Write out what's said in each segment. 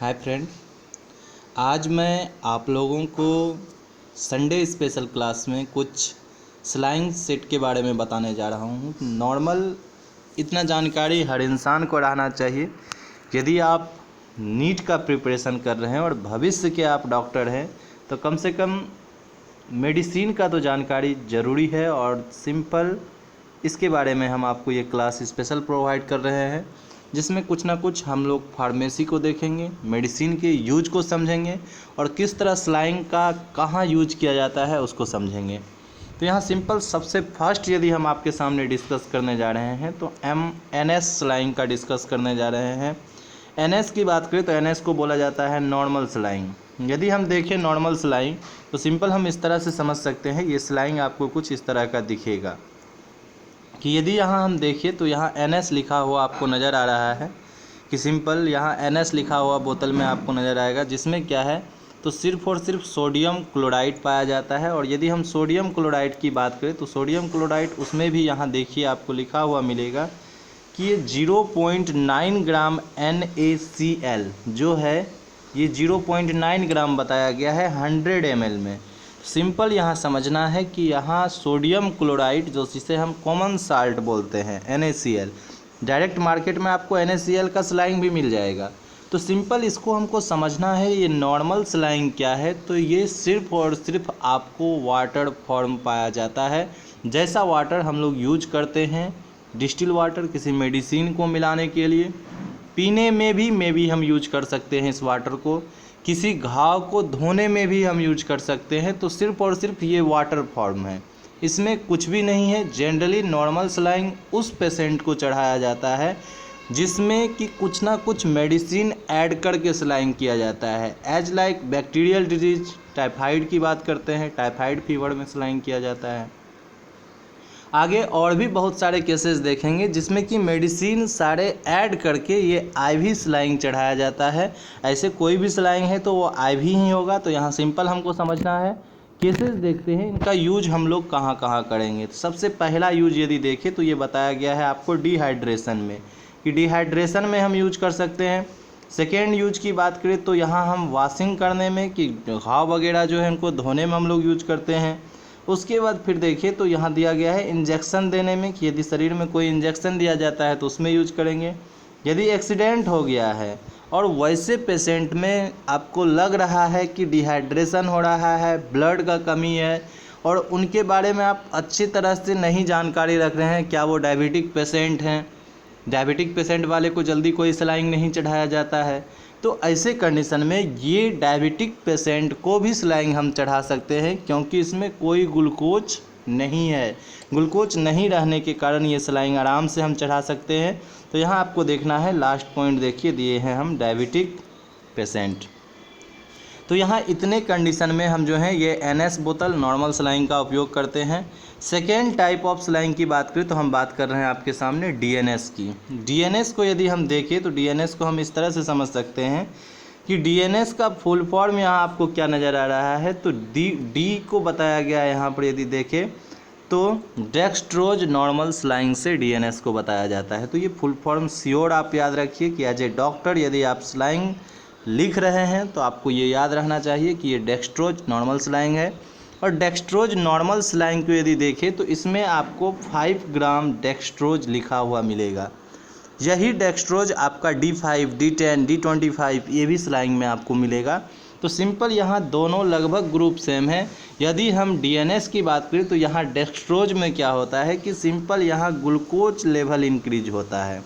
Hi friend, आज मैं आप लोगों को संडे स्पेशल क्लास में कुछ स्लैंग सेट के बारे में बताने जा रहा हूँ। नॉर्मल इतना जानकारी हर इंसान को रहना चाहिए। यदि आप नीट का प्रिपरेशन कर रहे हैं और भविष्य के आप डॉक्टर हैं तो कम से कम मेडिसिन का तो जानकारी ज़रूरी है। और सिंपल इसके बारे में हम आपको ये क्लास स्पेशल प्रोवाइड कर रहे हैं, जिसमें कुछ ना कुछ हम लोग फार्मेसी को देखेंगे, मेडिसिन के यूज को समझेंगे और किस तरह स्लैंग का कहाँ यूज किया जाता है उसको समझेंगे। तो यहाँ सिंपल सबसे फर्स्ट यदि हम आपके सामने डिस्कस करने जा रहे हैं तो NS स्लैंग का डिस्कस करने जा रहे हैं। NS की बात करें तो NS को बोला जाता है नॉर्मल स्लैंग। यदि हम देखें नॉर्मल स्लैंग तो सिंपल हम इस तरह से समझ सकते हैं। ये स्लैंग आपको कुछ इस तरह का दिखेगा कि यदि यहाँ हम देखें तो यहाँ NS लिखा हुआ आपको नज़र आ रहा है कि सिंपल यहाँ NS लिखा हुआ बोतल में आपको नज़र आएगा, जिसमें क्या है तो सिर्फ और सिर्फ सोडियम क्लोराइड पाया जाता है। और यदि हम सोडियम क्लोराइड की बात करें तो सोडियम क्लोराइड उसमें भी यहाँ देखिए आपको लिखा हुआ मिलेगा कि ये 0.9 ग्राम NaCl जो है ये 0.9 ग्राम बताया गया है 100 ml में। सिंपल यहाँ समझना है कि यहाँ सोडियम क्लोराइड जो जिसे हम कॉमन साल्ट बोलते हैं NaCl, डायरेक्ट मार्केट में आपको NaCl का स्लैंग भी मिल जाएगा। तो सिंपल इसको हमको समझना है ये नॉर्मल स्लैंग क्या है। तो ये सिर्फ और सिर्फ आपको वाटर फॉर्म पाया जाता है। जैसा वाटर हम लोग यूज करते हैं डिस्टिल वाटर किसी मेडिसिन को मिलाने के लिए, पीने में भी हम यूज कर सकते हैं इस वाटर को, किसी घाव को धोने में भी हम यूज कर सकते हैं। तो सिर्फ और सिर्फ ये वाटर फॉर्म है, इसमें कुछ भी नहीं है। जनरली नॉर्मल स्लैंग उस पेशेंट को चढ़ाया जाता है जिसमें कि कुछ ना कुछ मेडिसिन ऐड करके स्लैंग किया जाता है। As like bacterial disease, typhoid की बात करते हैं, टाइफाइड फीवर में स्लैंग किया जाता है। आगे और भी बहुत सारे केसेस देखेंगे जिसमें कि मेडिसिन सारे ऐड करके ये IV स्लैंग चढ़ाया जाता है। ऐसे कोई भी स्लैंग है तो वो IV ही होगा। तो यहाँ सिंपल हमको समझना है, केसेस देखते हैं इनका यूज हम लोग कहाँ कहाँ करेंगे। तो सबसे पहला यूज यदि देखें तो ये बताया गया है आपको डिहाइड्रेशन में, कि डिहाइड्रेशन में हम यूज कर सकते हैं। सेकेंड यूज की बात करें तो यहाँ हम वॉशिंग करने में, कि घाव वगैरह जो है उनको धोने में हम लोग यूज करते हैं। उसके बाद फिर देखिए तो यहाँ दिया गया है इंजेक्शन देने में, कि यदि शरीर में कोई इंजेक्शन दिया जाता है तो उसमें यूज करेंगे। यदि एक्सीडेंट हो गया है और वैसे पेशेंट में आपको लग रहा है कि डिहाइड्रेशन हो रहा है, ब्लड का कमी है और उनके बारे में आप अच्छी तरह से नहीं जानकारी रख रहे हैं, क्या वो डायबिटिक पेशेंट हैं, डायबिटिक पेशेंट वाले को जल्दी कोई स्लैंग नहीं चढ़ाया जाता है। तो ऐसे कंडीशन में ये डायबिटिक पेशेंट को भी स्लैंग हम चढ़ा सकते हैं, क्योंकि इसमें कोई ग्लूकोज नहीं है। ग्लूकोज नहीं रहने के कारण ये स्लैंग आराम से हम चढ़ा सकते हैं। तो यहाँ आपको देखना है, लास्ट पॉइंट देखिए दिए हैं हम डायबिटिक पेशेंट। तो यहाँ इतने कंडीशन में हम जो है ये NS बोतल नॉर्मल स्लैंग का उपयोग करते हैं। सेकेंड टाइप ऑफ स्लैंग की बात करें तो हम बात कर रहे हैं आपके सामने DNS की। DNS को यदि हम देखें तो DNS को हम इस तरह से समझ सकते हैं कि DNS का फुल फॉर्म यहाँ आपको क्या नज़र आ रहा है तो D को बताया गया है यहाँ पर। यदि देखें तो डेक्स्ट्रोज नॉर्मल स्लैंग से DNS को बताया जाता है। तो ये फुल फॉर्म श्योर आप याद रखिए कि एज ए डॉक्टर यदि आप स्लैंग लिख रहे हैं तो आपको ये याद रहना चाहिए कि ये डेक्स्ट्रोज नॉर्मल स्लैंग है। और डेक्स्ट्रोज नॉर्मल स्लैंग को यदि देखें तो इसमें आपको 5 ग्राम डेक्स्ट्रोज लिखा हुआ मिलेगा। यही डेक्स्ट्रोज आपका D5, D10, D25 ये भी स्लैंग में आपको मिलेगा। तो सिंपल यहाँ दोनों लगभग ग्रुप सेम है। यदि हम DNS की बात करें तो यहाँ डेक्स्ट्रोज में क्या होता है कि सिंपल यहाँ ग्लूकोज लेवल इंक्रीज होता है,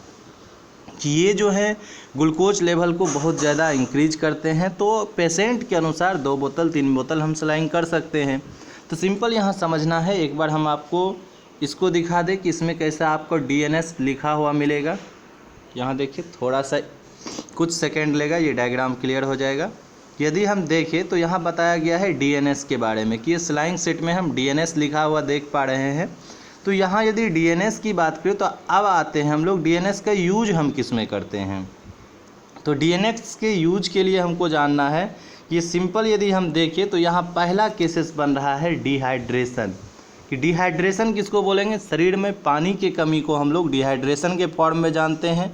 कि ये जो है ग्लूकोज लेवल को बहुत ज़्यादा इंक्रीज करते हैं। तो पेशेंट के अनुसार 2 बोतल 3 बोतल हम स्लैंग कर सकते हैं। तो सिंपल यहाँ समझना है, एक बार हम आपको इसको दिखा दें कि इसमें कैसा आपको DNS लिखा हुआ मिलेगा। यहाँ देखिए थोड़ा सा कुछ सेकेंड लेगा, ये डायग्राम क्लियर हो जाएगा। यदि हम देखें तो यहाँ बताया गया है DNS के बारे में कि ये स्लैंग सेट में हम DNS लिखा हुआ देख पा रहे हैं। तो यहाँ यदि DNS की बात करें तो अब आते हैं हम लोग DNS का यूज हम किस में करते हैं। तो DNS के यूज के लिए हमको जानना है, ये सिंपल यदि हम देखें तो यहाँ पहला केसेस बन रहा है डिहाइड्रेशन, कि डिहाइड्रेशन किसको बोलेंगे, शरीर में पानी की कमी को हम लोग डिहाइड्रेशन के फॉर्म में जानते हैं।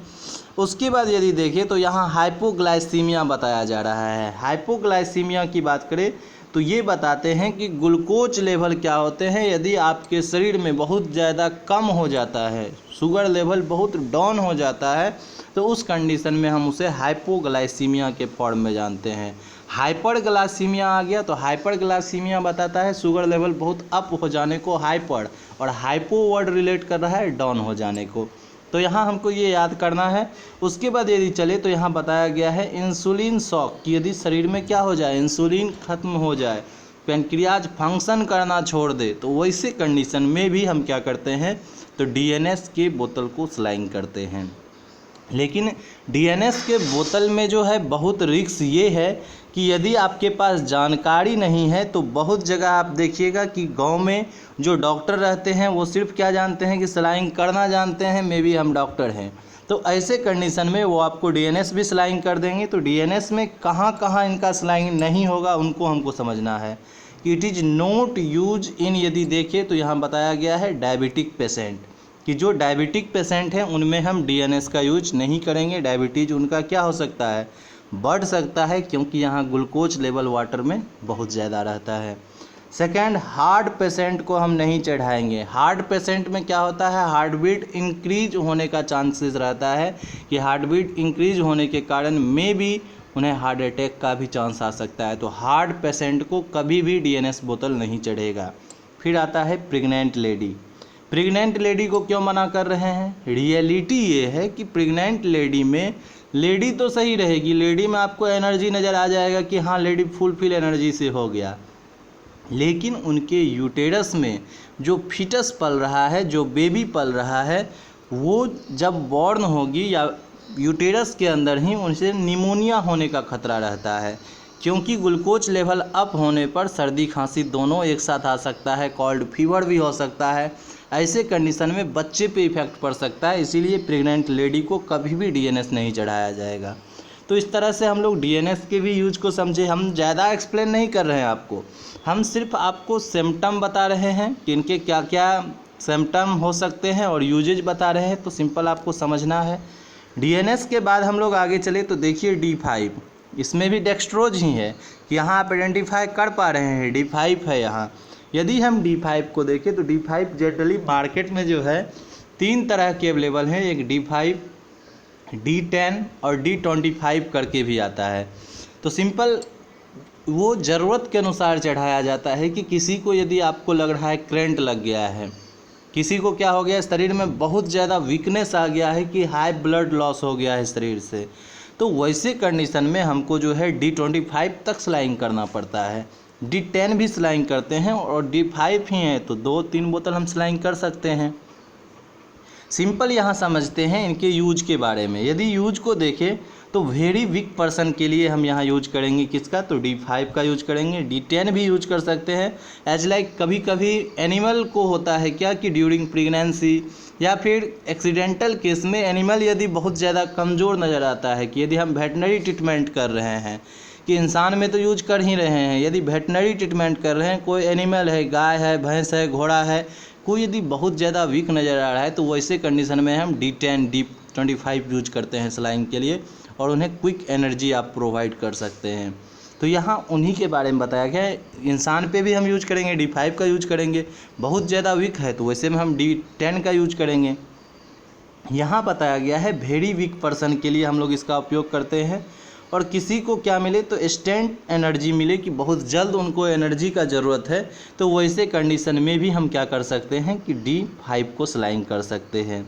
उसके बाद यदि देखें तो यहाँ हाइपोग्लाइसीमिया बताया जा रहा है। हाइपोग्लाइसीमिया की बात करें तो ये बताते हैं कि ग्लूकोज लेवल क्या होते हैं यदि आपके शरीर में बहुत ज़्यादा कम हो जाता है, शुगर लेवल बहुत डाउन हो जाता है, तो उस कंडीशन में हम उसे हाइपोग्लाइसीमिया के फॉर्म में जानते हैं। हाइपरग्लाइसीमिया आ गया तो हाइपरग्लाइसीमिया बताता है शुगर लेवल बहुत अप हो जाने को हाइपर, और हाइपो वर्ड रिलेट कर रहा है डाउन हो जाने को। तो यहाँ हमको ये याद करना है। उसके बाद यदि चले तो यहाँ बताया गया है इंसुलिन शॉक कि यदि शरीर में क्या हो जाए, इंसुलिन खत्म हो जाए, पैनक्रियाज फंक्शन करना छोड़ दे, तो वैसे कंडीशन में भी हम क्या करते हैं, तो डीएनएस के बोतल को स्लाइंग करते हैं। लेकिन डीएनएस के बोतल में जो है बहुत रिस्क ये है कि यदि आपके पास जानकारी नहीं है तो बहुत जगह आप देखिएगा कि गांव में जो डॉक्टर रहते हैं वो सिर्फ क्या जानते हैं कि स्लाइंग करना जानते हैं, मे बी हम डॉक्टर हैं, तो ऐसे कंडीशन में वो आपको डीएनएस भी स्लाइंग कर देंगे। तो डीएनएस में कहाँ कहाँ इनका स्लाइंग नहीं होगा उनको हमको समझना है। It is not use in, यदि देखें तो यहाँ बताया गया है डायबिटिक पेशेंट कि जो डायबिटिक पेशेंट हैं उनमें हम डीएनएस का यूज नहीं करेंगे। डायबिटीज़ उनका क्या हो सकता है, बढ़ सकता है, क्योंकि यहाँ ग्लूकोज लेवल वाटर में बहुत ज़्यादा रहता है। सेकेंड, हार्ट पेशेंट को हम नहीं चढ़ाएंगे। हार्ट पेशेंट में क्या होता है, हार्ट बीट इंक्रीज होने का चांसेस रहता है कि हार्ट बीट इंक्रीज होने के कारण में भी उन्हें हार्ट अटैक का भी चांस आ सकता है। तो हार्ट पेशेंट को कभी भी डीएनएस बोतल नहीं चढ़ेगा। फिर आता है प्रेग्नेंट लेडी। प्रेग्नेंट लेडी को क्यों मना कर रहे हैं, रियलिटी ये है कि प्रेग्नेंट लेडी में लेडी तो सही रहेगी, लेडी में आपको एनर्जी नज़र आ जाएगा कि हाँ लेडी फुलफिल एनर्जी से हो गया, लेकिन उनके यूटेरस में जो फीटस पल रहा है, जो बेबी पल रहा है, वो जब बॉर्न होगी या यूटेरस के अंदर ही उनसे निमोनिया होने का खतरा रहता है, क्योंकि ग्लूकोज लेवल अप होने पर सर्दी खांसी दोनों एक साथ आ सकता है, कॉल्ड फीवर भी हो सकता है। ऐसे कंडीशन में बच्चे पे इफेक्ट पड़ सकता है, इसीलिए प्रेग्नेंट लेडी को कभी भी डीएनएस नहीं चढ़ाया जाएगा। तो इस तरह से हम लोग डीएनएस के भी यूज को समझे। हम ज़्यादा एक्सप्लेन नहीं कर रहे हैं आपको, हम सिर्फ आपको सिम्टम बता रहे हैं कि इनके क्या क्या सिम्टम हो सकते हैं और यूजेज बता रहे हैं, तो सिंपल आपको समझना है। डीएनएस के बाद हम लोग आगे चले तो देखिए D5, इसमें भी डेक्स्ट्रोज ही है कि यहाँ आप आइडेंटिफाई कर पा रहे हैं D5 है यहाँ। यदि हम D5 को देखें तो D5 जनरली मार्केट में जो है 3 तरह के अवेलेबल हैं, एक D5, D10 और D25 करके भी आता है। तो सिंपल वो ज़रूरत के अनुसार चढ़ाया जाता है कि किसी को यदि आपको लग रहा है करेंट लग गया है, किसी को क्या हो गया, शरीर में बहुत ज़्यादा वीकनेस आ गया है कि हाई ब्लड लॉस हो गया है शरीर से, तो वैसे कंडीशन में हमको जो है D25 तक स्लाइंग करना पड़ता है। D10 भी स्लाइंग करते हैं और D5 ही है तो 2-3 बोतल हम स्लाइंग कर सकते हैं। सिंपल यहाँ समझते हैं इनके यूज के बारे में। यदि यूज को देखें तो वेरी वीक पर्सन के लिए हम यहाँ यूज करेंगे किसका, तो D5 का यूज करेंगे। D10 भी यूज कर सकते हैं एज लाइक कभी कभी एनिमल को होता है क्या कि ड्यूरिंग प्रेगनेंसी या फिर एक्सीडेंटल केस में एनिमल यदि बहुत ज़्यादा कमज़ोर नज़र आता है, कि यदि हम वेटनरी ट्रीटमेंट कर रहे हैं, कि इंसान में तो यूज कर ही रहे हैं, यदि वेटनरी ट्रीटमेंट कर रहे हैं, कोई एनिमल है, गाय है, भैंस है, घोड़ा है, कोई यदि बहुत ज़्यादा वीक नज़र आ रहा है, तो वैसे कंडीशन में हम D10 D25 यूज करते हैं स्लाइंग के लिए, और उन्हें क्विक एनर्जी आप प्रोवाइड कर सकते हैं। तो यहाँ उन्हीं के बारे में बताया गया है। इंसान पे भी हम यूज करेंगे, D5 का यूज करेंगे, बहुत ज़्यादा वीक है तो वैसे में हम D10 का यूज करेंगे। यहाँ बताया गया है वेरी वीक पर्सन के लिए हम लोग इसका उपयोग करते हैं, और किसी को क्या मिले तो इंस्टेंट एनर्जी मिले कि बहुत जल्द उनको एनर्जी का ज़रूरत है, तो वैसे कंडीशन में भी हम क्या कर सकते हैं कि D5 को स्लाइंग कर सकते हैं।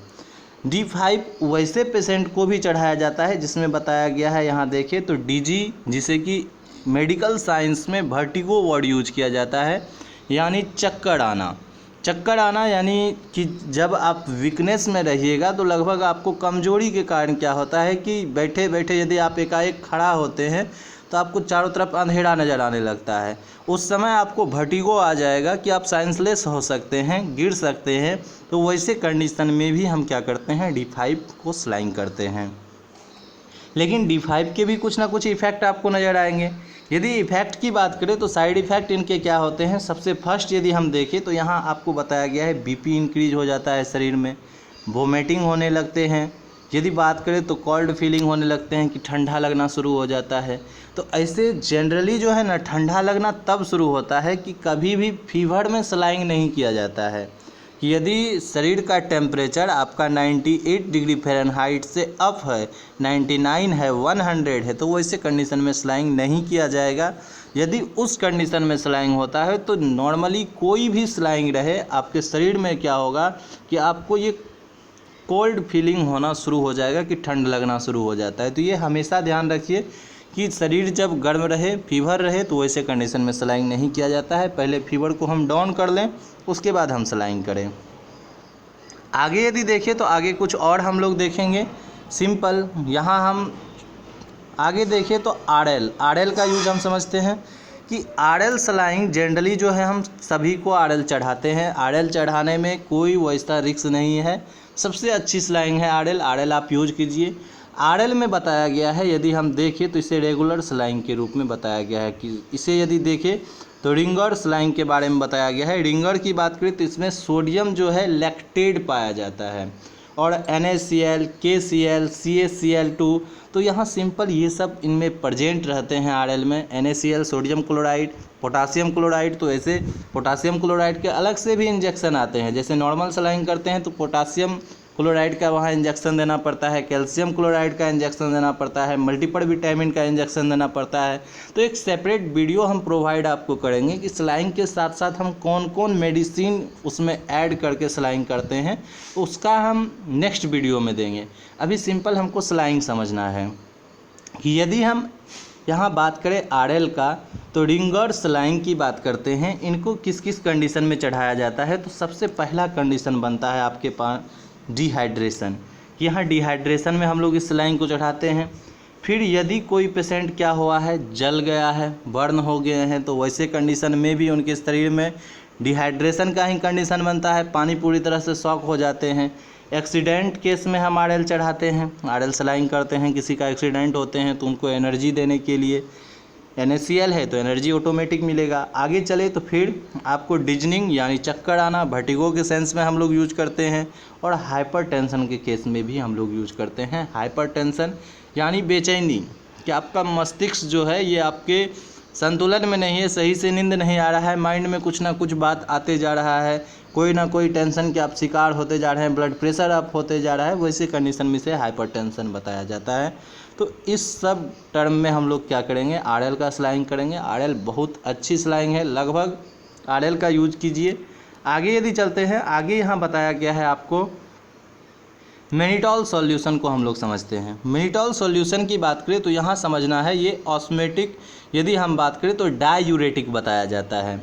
D5 वैसे पेशेंट को भी चढ़ाया जाता है जिसमें बताया गया है, यहाँ देखें तो DG, जिसे कि मेडिकल साइंस में वर्टिगो वर्ड यूज किया जाता है, यानी चक्कर आना। चक्कर आना यानी कि जब आप वीकनेस में रहिएगा तो लगभग आपको कमजोरी के कारण क्या होता है कि बैठे बैठे यदि आप एकाएक खड़ा होते हैं तो आपको चारों तरफ अंधेरा नज़र आने लगता है। उस समय आपको वर्टिगो आ जाएगा कि आप सेंसलेस हो सकते हैं, गिर सकते हैं। तो वैसे कंडीशन में भी हम क्या करते हैं, D5 को स्लाइंग करते हैं। लेकिन D5 के भी कुछ ना कुछ इफ़ेक्ट आपको नज़र आएंगे। यदि इफ़ेक्ट की बात करें तो साइड इफ़ेक्ट इनके क्या होते हैं, सबसे फर्स्ट यदि हम देखें तो यहाँ आपको बताया गया है BP इंक्रीज हो जाता है शरीर में, वोमिटिंग होने लगते हैं, यदि बात करें तो कोल्ड फीलिंग होने लगते हैं कि ठंडा लगना शुरू हो जाता है। तो ऐसे जनरली जो है ना ठंडा लगना तब शुरू होता है कि कभी भी फीवर में स्लाइंग नहीं किया जाता है, कि यदि शरीर का टेम्परेचर आपका 98 डिग्री फ़ारेनहाइट से अप है, 99 है, 100 है, तो वैसे कंडीशन में स्लाइंग नहीं किया जाएगा। यदि उस कंडीशन में स्लाइंग होता है तो नॉर्मली कोई भी स्लाइंग रहे आपके शरीर में क्या होगा कि आपको ये कोल्ड फीलिंग होना शुरू हो जाएगा, कि ठंड लगना शुरू हो जाता है। तो ये हमेशा ध्यान रखिए कि शरीर जब गर्म रहे, फीवर रहे, तो वैसे कंडीशन में स्लाइंग नहीं किया जाता है। पहले फीवर को हम डाउन कर लें, उसके बाद हम स्लाइंग करें। आगे यदि देखें तो आगे कुछ और हम लोग देखेंगे सिंपल। यहाँ हम आगे देखें तो आरएल का यूज हम समझते हैं कि आरएल स्लाइंग जनरली जो है हम सभी को आरएल चढ़ाते हैं। आरएल चढ़ाने में कोई वैसा रिस्क नहीं है, सबसे अच्छी स्लाइंग है आरएल आप यूज कीजिए। आरएल में बताया गया है, यदि हम देखें तो इसे रेगुलर स्लाइंग के रूप में बताया गया है, कि इसे यदि देखें तो रिंगर स्लाइंग के बारे में बताया गया है। रिंगर की बात करें तो इसमें सोडियम जो है लैक्टेट पाया जाता है, और NaCl, KCl, CaCl2, तो यहाँ सिंपल ये सब इनमें प्रेजेंट रहते हैं आरएल में। NaCl sodium chloride, potassium chloride, तो ऐसे पोटासियम क्लोराइड के अलग से भी इंजेक्शन आते हैं। जैसे नॉर्मल स्लाइंग करते हैं तो पोटासियम क्लोराइड का वहाँ इंजेक्शन देना पड़ता है, कैल्शियम क्लोराइड का इंजेक्शन देना पड़ता है, मल्टीपल विटामिन का इंजेक्शन देना पड़ता है। तो एक सेपरेट वीडियो हम प्रोवाइड आपको करेंगे कि स्लाइंग के साथ साथ हम कौन कौन मेडिसिन उसमें ऐड करके स्लाइंग करते हैं, उसका हम नेक्स्ट वीडियो में देंगे। अभी सिंपल हमको स्लाइंग समझना है कि यदि हम यहाँ बात करें आरएल का, तो रिंगर स्लाइंग की बात करते हैं। इनको किस किस कंडीशन में चढ़ाया जाता है, तो सबसे पहला कंडीशन बनता है आपके पास डिहाइड्रेशन। यहाँ डिहाइड्रेशन में हम लोग इस स्लाइंग को चढ़ाते हैं। फिर यदि कोई पेशेंट क्या हुआ है, जल गया है, बर्न हो गए हैं, तो वैसे कंडीशन में भी उनके शरीर में डिहाइड्रेशन का ही कंडीशन बनता है, पानी पूरी तरह से सॉक हो जाते हैं। एक्सीडेंट केस में हम आरएल चढ़ाते हैं, आरएल स्लाइंग करते हैं। किसी का एक्सीडेंट होते हैं तो उनको एनर्जी देने के लिए NaCl है तो एनर्जी ऑटोमेटिक मिलेगा। आगे चले तो फिर आपको डिजनिंग यानी चक्कर आना, वर्टिगो के सेंस में हम लोग यूज करते हैं, और हाइपरटेंशन के केस में भी हम लोग यूज करते हैं। हाइपरटेंशन यानी बेचैनी, कि आपका मस्तिष्क जो है ये आपके संतुलन में नहीं है, सही से नींद नहीं आ रहा है, माइंड में कुछ ना कुछ बात आते जा रहा है, कोई ना कोई टेंशन के आप शिकार होते जा रहे हैं, ब्लड प्रेशर अप होते जा रहा है, वैसे कंडीशन में से हाइपरटेंशन बताया जाता है। तो इस सब टर्म में हम लोग क्या करेंगे, आरएल का स्लाइंग करेंगे। आरएल बहुत अच्छी स्लाइंग है, लगभग आरएल का यूज कीजिए। आगे यदि चलते हैं, आगे यहाँ बताया गया है आपको मेनिटॉल सॉल्यूशन को हम लोग समझते हैं। मेनिटॉल सॉल्यूशन की बात करें तो यहाँ समझना है ये ऑस्मेटिक, यदि हम बात करें तो डायूरेटिक बताया जाता है,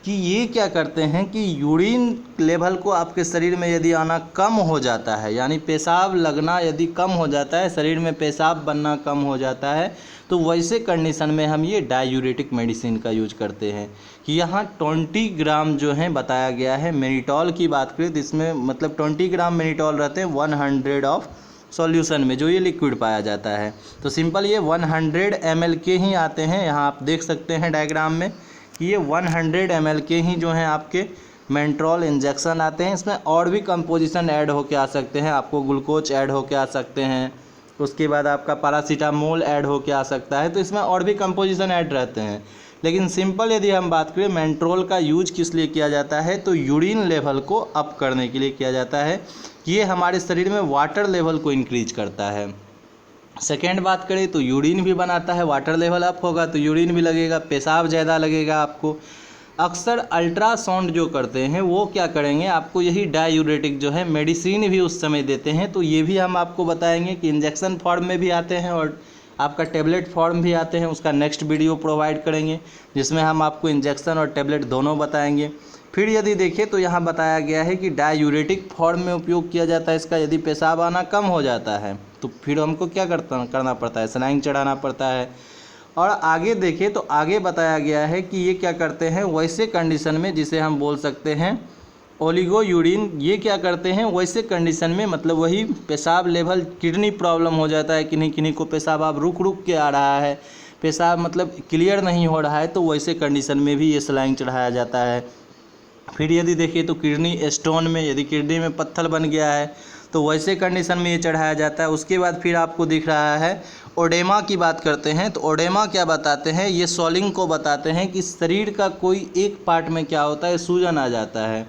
कि ये क्या करते हैं कि यूरिन लेवल को आपके शरीर में यदि आना कम हो जाता है, यानी पेशाब लगना यदि कम हो जाता है, शरीर में पेशाब बनना कम हो जाता है, तो वैसे कंडीशन में हम ये डायूरेटिक मेडिसिन का यूज करते हैं। कि यहाँ 20 ग्राम जो है बताया गया है। मेनिटॉल की बात करें तो इसमें मतलब 20 ग्राम मेनिटॉल रहते हैं 100 ऑफ सॉल्यूशन में, जो ये लिक्विड पाया जाता है। तो सिंपल ये 100 ml के ही आते हैं। यहाँ आप देख सकते हैं डायग्राम में कि ये 100 ml के ही जो हैं आपके मेनिटॉल इंजेक्शन आते हैं। इसमें और भी कंपोजिशन ऐड होके आ सकते हैं, आपको ग्लूकोज ऐड होके आ सकते हैं, उसके बाद आपका पैरासीटामोल ऐड होके आ सकता है। तो इसमें और भी कंपोजिशन ऐड रहते हैं। लेकिन सिंपल यदि हम बात करें मेनिटॉल का यूज किस लिए किया जाता है, तो यूरिन लेवल को अप करने के लिए किया जाता है। ये हमारे शरीर में वाटर लेवल को इंक्रीज करता है। सेकेंड बात करें तो यूरिन भी बनाता है, वाटर लेवल अप होगा तो यूरिन भी लगेगा, पेशाब ज़्यादा लगेगा आपको। अक्सर अल्ट्रासाउंड जो करते हैं वो क्या करेंगे, आपको यही डायूरेटिक जो है मेडिसिन भी उस समय देते हैं। तो ये भी हम आपको बताएंगे कि इंजेक्शन फॉर्म में भी आते हैं और आपका टेबलेट फॉर्म भी आते हैं। उसका नेक्स्ट वीडियो प्रोवाइड करेंगे जिसमें हम आपको इंजेक्शन और टेबलेट दोनों बताएंगे। फिर यदि देखें तो यहाँ बताया गया है कि डायूरेटिक फॉर्म में उपयोग किया जाता है इसका। यदि पेशाब आना कम हो जाता है तो फिर हमको क्या करना पड़ता है, सलाइन चढ़ाना पड़ता है। और आगे देखें तो आगे बताया गया है कि ये क्या करते हैं, वैसे कंडीशन में जिसे हम बोल सकते हैं ओलिगो यूरिन, ये क्या करते हैं वैसे कंडीशन में, मतलब वही पेशाब लेवल, किडनी प्रॉब्लम हो जाता है, किन्हीं किन्हीं को पेशाब आप रुक रुक के आ रहा है, पेशाब मतलब क्लियर नहीं हो रहा है, तो वैसे कंडीशन में भी ये सलाइन चढ़ाया जाता है। फिर यदि देखिए तो किडनी स्टोन में, यदि किडनी में पत्थर बन गया है तो वैसे कंडीशन में ये चढ़ाया जाता है। उसके बाद फिर आपको दिख रहा है ओडेमा की बात करते हैं। तो ओडेमा क्या बताते हैं, ये स्वॉलिंग को बताते हैं कि शरीर का कोई एक पार्ट में क्या होता है, सूजन आ जाता है।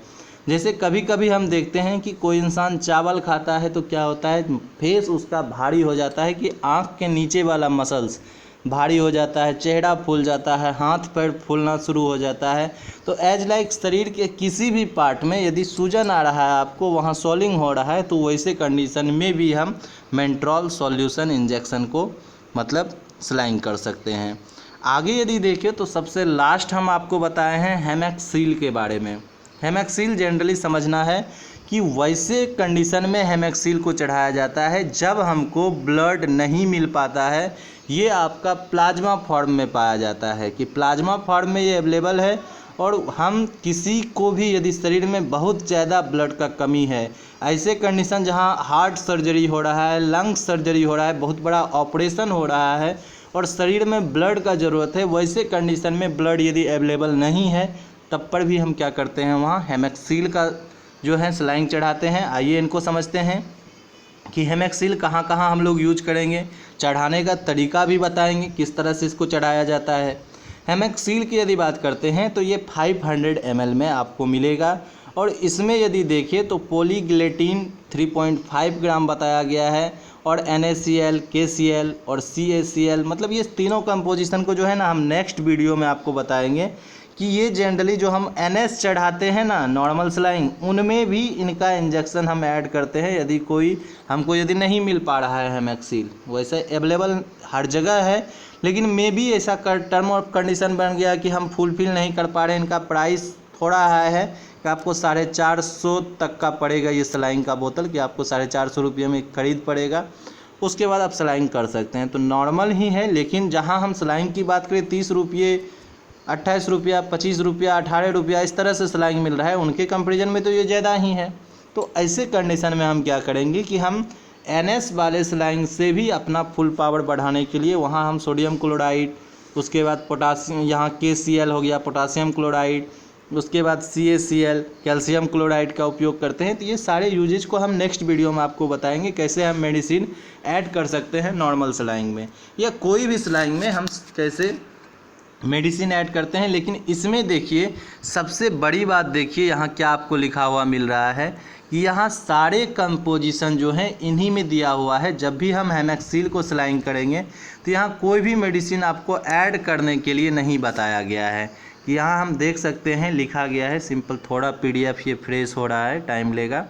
जैसे कभी कभी हम देखते हैं कि कोई इंसान चावल खाता है तो क्या होता है, फेस उसका भारी हो जाता है कि आँख के नीचे वाला मसल्स भारी हो जाता है, चेहरा फूल जाता है, हाथ पैर फूलना शुरू हो जाता है। तो एज लाइक शरीर के किसी भी पार्ट में यदि सूजन आ रहा है आपको, वहाँ स्वॉलिंग हो रहा है, तो वैसे कंडीशन में भी हम मेंट्रोल सॉल्यूशन इंजेक्शन को मतलब स्लाइंग कर सकते हैं। आगे यदि देखें तो सबसे लास्ट हम आपको बताए हैं हेमेक्सिल के बारे में। हेमेक्सिल जनरली समझना है कि वैसे कंडीशन में हेमेक्सिल को चढ़ाया जाता है जब हमको ब्लड नहीं मिल पाता है। ये आपका प्लाज्मा फॉर्म में पाया जाता है कि प्लाज्मा फॉर्म में ये अवेलेबल है, और हम किसी को भी यदि शरीर में बहुत ज़्यादा ब्लड का कमी है, ऐसे कंडीशन जहाँ हार्ट सर्जरी हो रहा है, लंग सर्जरी हो रहा है, बहुत बड़ा ऑपरेशन हो रहा है और शरीर में ब्लड का ज़रूरत है, वैसे कंडीशन में ब्लड यदि अवेलेबल नहीं है तब पर भी हम क्या करते हैं, वहाँ हेमेक्सिल का जो है स्लाइंग चढ़ाते हैं। आइए इनको समझते हैं कि हेमेक्सिल कहाँ कहाँ हम लोग यूज करेंगे, चढ़ाने का तरीका भी बताएंगे किस तरह से इसको चढ़ाया जाता है। हेमेक्सिल की यदि बात करते हैं तो ये 500 ml में आपको मिलेगा, और इसमें यदि देखिए तो पॉलीग्लेटिन 3.5 ग्राम बताया गया है, और NaCl, KCl और CaCl, मतलब ये तीनों कंपोजिशन को जो है ना हम नेक्स्ट वीडियो में आपको बताएंगे कि ये जनरली जो हम NS चढ़ाते हैं ना नॉर्मल स्लाइंग, उनमें भी इनका इंजेक्शन हम ऐड करते हैं यदि कोई हमको यदि नहीं मिल पा रहा है हेमेक्सिल। वैसे अवेलेबल हर जगह है, लेकिन मे भी ऐसा टर्म और कंडीशन बन गया कि हम फुलफिल नहीं कर पा रहे हैं। इनका प्राइस थोड़ा हाई है कि आपको 450 तक का पड़ेगा ये स्लाइंग का बोतल, कि आपको 450 रुपये में खरीद पड़ेगा। उसके बाद आप स्लाइंग कर सकते हैं, तो नॉर्मल ही है। लेकिन जहाँ हम स्लाइंग की बात करें 30 रुपये, 28 रुपया, 25 रुपया, 18 रुपया, इस तरह से स्लाइंग मिल रहा है, उनके कंपेरिजन में तो ये ज़्यादा ही है। तो ऐसे कंडीशन में हम क्या करेंगे कि हम NS वाले स्लाइंग से भी अपना फुल पावर बढ़ाने के लिए वहाँ हम सोडियम क्लोराइड, उसके बाद पोटासियम, यहाँ KCl हो गया पोटासियम क्लोराइड, उसके बाद CaCl कैल्शियम क्लोराइड का उपयोग करते हैं। तो ये सारे यूजेज को हम नेक्स्ट वीडियो में आपको बताएंगे कैसे हम मेडिसिन ऐड कर सकते हैं नॉर्मल स्लाइंग में, या कोई भी स्लाइंग में हम कैसे मेडिसिन ऐड करते हैं। लेकिन इसमें देखिए सबसे बड़ी बात, देखिए यहाँ क्या आपको लिखा हुआ मिल रहा है कि यहाँ सारे कंपोजिशन जो हैं इन्हीं में दिया हुआ है। जब भी हम हेमेक्सिल को स्लाइंग करेंगे तो यहाँ कोई भी मेडिसिन आपको ऐड करने के लिए नहीं बताया गया है। यहाँ हम देख सकते हैं लिखा गया है सिंपल, थोड़ा PDF ये फ्रेश हो रहा है, टाइम लेगा,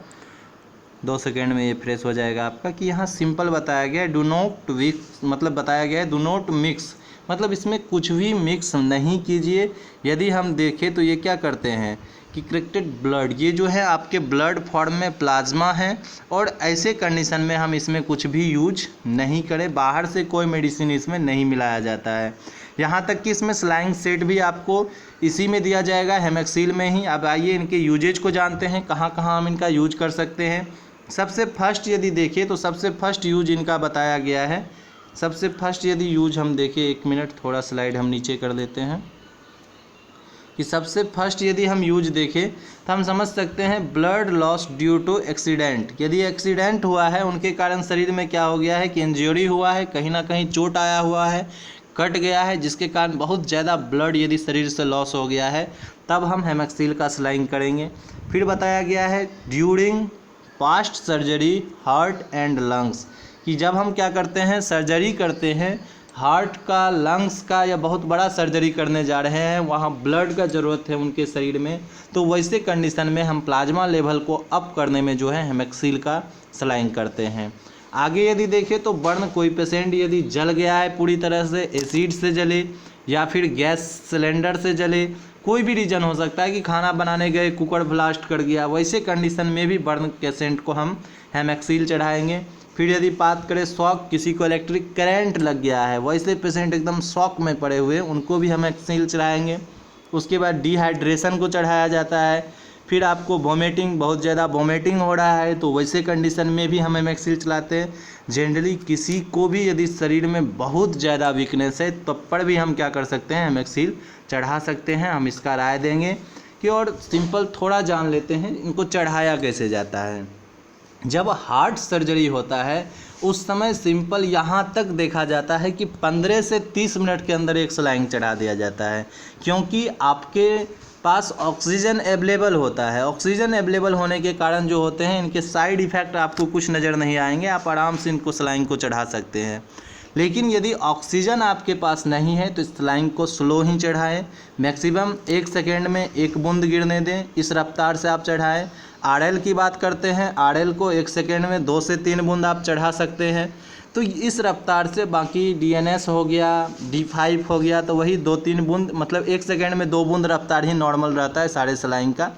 2 सेकेंड में ये फ्रेश हो जाएगा आपका, कि यहाँ सिंपल बताया गया है डू नॉट मिक्स, मतलब बताया गया है डू नॉट मिक्स, मतलब इसमें कुछ भी मिक्स नहीं कीजिए। यदि हम देखें तो ये क्या करते हैं कि करेक्टेड ब्लड, ये जो है आपके ब्लड फॉर्म में प्लाज्मा है, और ऐसे कंडीशन में हम इसमें कुछ भी यूज नहीं करें, बाहर से कोई मेडिसिन इसमें नहीं मिलाया जाता है। यहाँ तक कि इसमें स्लाइंग सेट भी आपको इसी में दिया जाएगा, हेमेक्सिल में ही। अब आइए इनके यूजेज को जानते हैं, कहाँ कहाँ हम इनका यूज कर सकते हैं। सबसे फर्स्ट यदि देखें तो सबसे फर्स्ट यूज इनका बताया गया है। सबसे फर्स्ट यदि यूज हम देखें, 1 मिनट थोड़ा स्लाइड हम नीचे कर देते हैं, कि सबसे फर्स्ट यदि हम यूज देखें तो हम समझ सकते हैं blood loss due to accident. यदि एक्सीडेंट हुआ है, उनके कारण शरीर में क्या हो गया है कि इंजरी हुआ है, कहीं ना कहीं चोट आया हुआ है, कट गया है, जिसके कारण बहुत ज़्यादा ब्लड यदि शरीर से लॉस हो गया है, तब हम हेमेक्सिल का स्लाइंग करेंगे। फिर बताया गया है during past surgery heart and lungs, कि जब हम क्या करते हैं, सर्जरी करते हैं हार्ट का, लंग्स का, या बहुत बड़ा सर्जरी करने जा रहे हैं, वहाँ ब्लड का ज़रूरत है उनके शरीर में, तो वैसे कंडीशन में हम प्लाज्मा लेवल को अप करने में जो है हेमेक्सिल का स्लाइंग करते हैं। आगे यदि देखें तो बर्न, कोई पेशेंट यदि जल गया है पूरी तरह से, एसिड से जले या फिर गैस सिलेंडर से जले, कोई भी रीज़न हो सकता है कि खाना बनाने गए कुकर ब्लास्ट कर गया, वैसे कंडीशन में भी बर्न पेशेंट को हम हेमेक्सिल चढ़ाएंगे। फिर यदि बात करें शॉक, किसी को इलेक्ट्रिक करंट लग गया है, वैसे पेशेंट एकदम शॉक में पड़े हुए, उनको भी हम हेमेक्सिल चढ़ाएंगे। उसके बाद डिहाइड्रेशन को चढ़ाया जाता है। फिर आपको वोमिटिंग, बहुत ज़्यादा वोमिटिंग हो रहा है, तो वैसे कंडीशन में भी हम हेमेक्सिल चलाते हैं। जनरली किसी को भी यदि शरीर में बहुत ज़्यादा वीकनेस है तब पर भी हम क्या कर सकते हैं, हेमेक्सिल चढ़ा सकते हैं। हम इसका राय देंगे कि, और सिंपल थोड़ा जान लेते हैं इनको चढ़ाया कैसे जाता है। जब हार्ट सर्जरी होता है उस समय सिंपल यहाँ तक देखा जाता है कि 15 से 30 मिनट के अंदर एक सलाइन चढ़ा दिया जाता है, क्योंकि आपके पास ऑक्सीजन अवेलेबल होता है। ऑक्सीजन अवेलेबल होने के कारण जो होते हैं इनके साइड इफ़ेक्ट आपको कुछ नज़र नहीं आएंगे, आप आराम से इनको सलाइन को चढ़ा सकते हैं। लेकिन यदि ऑक्सीजन आपके पास नहीं है तो इस सलाइन को स्लो ही चढ़ाएं, मैक्सिमम 1 सेकेंड में 1 बूंद गिरने दें, इस रफ्तार से आप चढ़ाएं। आरएल की बात करते हैं, आरएल को 1 सेकेंड में 2 से 3 बूंद आप चढ़ा सकते हैं। तो इस रफ्तार से बाकी डीएनएस हो गया, D5 हो गया, तो वही 2-3 बूंद, मतलब 1 सेकेंड में 2 बूंद रफ्तार ही नॉर्मल रहता है सारे सलाइन का।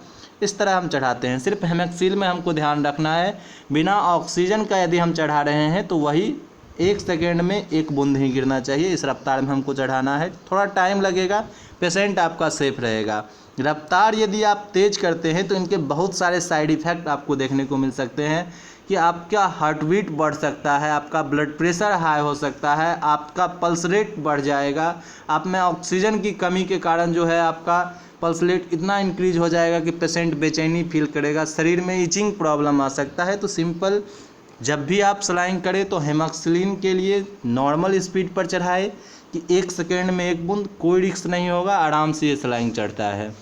इस तरह हम चढ़ाते हैं। सिर्फ हेमेक्सिल में हमको ध्यान रखना है, बिना ऑक्सीजन का यदि हम चढ़ा रहे हैं तो वही 1 सेकेंड में 1 बूंद ही गिरना चाहिए, इस रफ्तार में हमको चढ़ाना है। थोड़ा टाइम लगेगा, पेशेंट आपका सेफ रहेगा। रफ्तार यदि आप तेज़ करते हैं तो इनके बहुत सारे साइड इफ़ेक्ट आपको देखने को मिल सकते हैं कि आपका हार्ट बीट बढ़ सकता है, आपका ब्लड प्रेशर हाई हो सकता है, आपका पल्स रेट बढ़ जाएगा, आप में ऑक्सीजन की कमी के कारण जो है आपका पल्स रेट इतना इंक्रीज हो जाएगा कि पेशेंट बेचैनी फील करेगा, शरीर में इचिंग प्रॉब्लम आ सकता है। तो सिंपल जब भी आप सलाइन करें तो हेमोक्सिलिन के लिए नॉर्मल स्पीड पर चढ़ाए कि 1 सेकेंड में 1 बूंद, कोई रिस्क नहीं होगा, आराम से ये सलाइन चढ़ता है।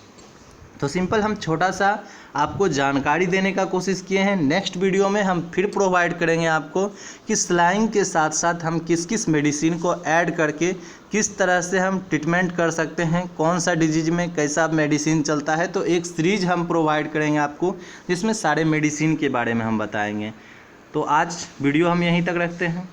तो सिंपल हम छोटा सा आपको जानकारी देने का कोशिश किए हैं। नेक्स्ट वीडियो में हम फिर प्रोवाइड करेंगे आपको कि सलाइन के साथ साथ हम किस किस मेडिसिन को ऐड करके किस तरह से हम ट्रीटमेंट कर सकते हैं, कौन सा डिजीज में कैसा मेडिसिन चलता है। तो एक सीरीज हम प्रोवाइड करेंगे आपको जिसमें सारे मेडिसिन के बारे में हम बताएंगे। तो आज वीडियो हम यहीं तक रखते हैं।